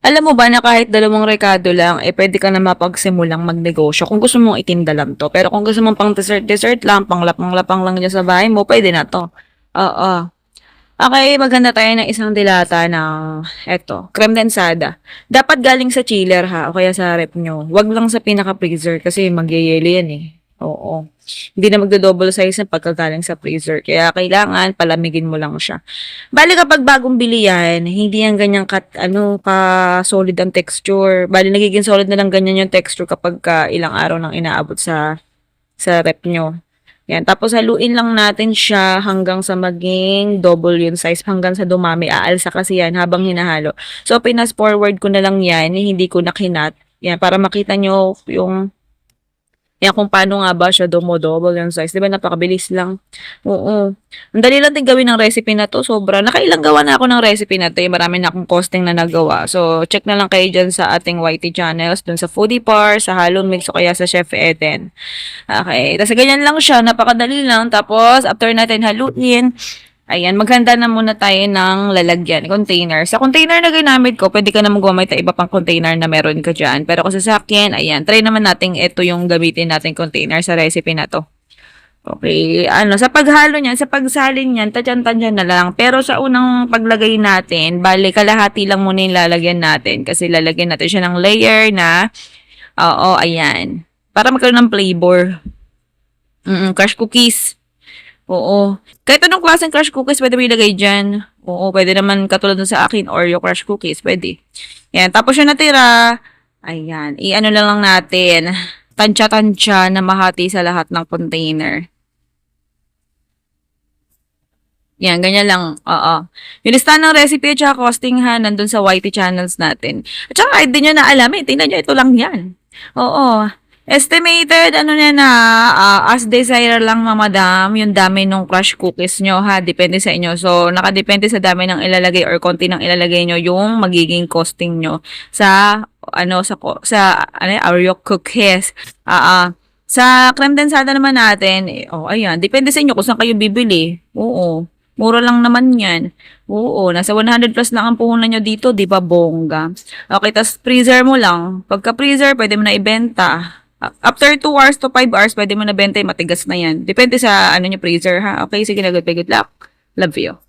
Alam mo ba na kahit dalawang rekado lang, pwede ka na mapagsimulang magnegosyo kung gusto mong itinda lang 'to. Pero kung gusto mong pang dessert-dessert lang, pang lapang-lapang lang diyan sa bahay mo, pwede na 'to. Oo. Okey, maghanda tayo ng isang dilata ng eto, creme densada. Dapat galing sa chiller ha o kaya sa ref niyo. 'Wag lang sa pinaka-freezer kasi magyayelo yan, eh. Oo. Hindi na magdo-double size yan pagka galing sa freezer. Kaya kailangan palamigin mo lang siya. Bale kapag bagong bili yan, hindi yan ganyan ka-solid ang texture. Bale nagiging solid na lang ganyan yung texture kapagka ilang araw nang inaabot sa ref niyo. Yan, tapos haluin lang natin siya hanggang sa maging double yung size, hanggang sa dumami. Aalsa kasi yan habang hinahalo. So, pinas forward ko na lang yan, hindi ko na kinat. Yan, para makita nyo yung yan kung paano nga ba siya double yung size. 'Di ba napakabilis lang. Oo. Ang dali lang din gawin ng recipe na 'to, sobra. Nakailang gawa na ako ng recipe na 'to, eh, marami na akong costing na nagawa. So, check na lang kayo diyan sa ating YT channels, dun sa Foodie Par, sa Halon Mix o kaya sa Chef Eden. Okay, tapos ganyan lang siya, napakadali lang. Tapos after natin haluin, ayan, maghanda na muna tayo ng lalagyan, container. Sa container na ginamit ko, pwede ka naman gumamit ng iba pang container na meron ka dyan. Pero kasi sa akin, ayan, try naman natin ito yung gamitin natin container sa recipe na to. Okay, sa paghalo niyan, sa pagsalin niyan, tadyan-tadyan na lang. Pero sa unang paglagay natin, bale, kalahati lang muna yung lalagyan natin. Kasi lalagyan natin siya ng layer na, oo, ayan. Para magkaroon ng flavor. Crush cookies. Oo. Kahit anong klaseng crush cookies pwede mo ilagay dyan. Oo, pwede naman katulad dun sa akin, Oreo crush cookies, pwede. Yan, tapos yung natira, ayan, i-ano lang natin, tansya-tansya na mahati sa lahat ng container. Yan, ganyan lang. Oo. Yung listahan ng recipe at saka costing ha, nandun sa YT channels natin. At saka, kahit di nyo na alam eh, tingnan nyo, ito lang yan. Oo. Estimated, as desire lang, madam, yung dami ng crush cookies nyo, ha? Depende sa inyo. So, nakadepende sa dami ng ilalagay or konti ng ilalagay nyo yung magiging costing nyo sa, Oreo cookies. Sa creme densada naman natin, ayan, depende sa inyo kung saan kayo bibili. Oo. Mura lang naman yan. Oo, nasa 100 plus lang ang puhunan nyo dito, di ba bongga? Okay, tas freezer mo lang. Pagka freezer, pwede mo na ibenta. After 2 hours to 5 hours, pwede mo na benta, matigas na yan. Depende sa nyo freezer ha. Okay, sige na, good luck. Love you.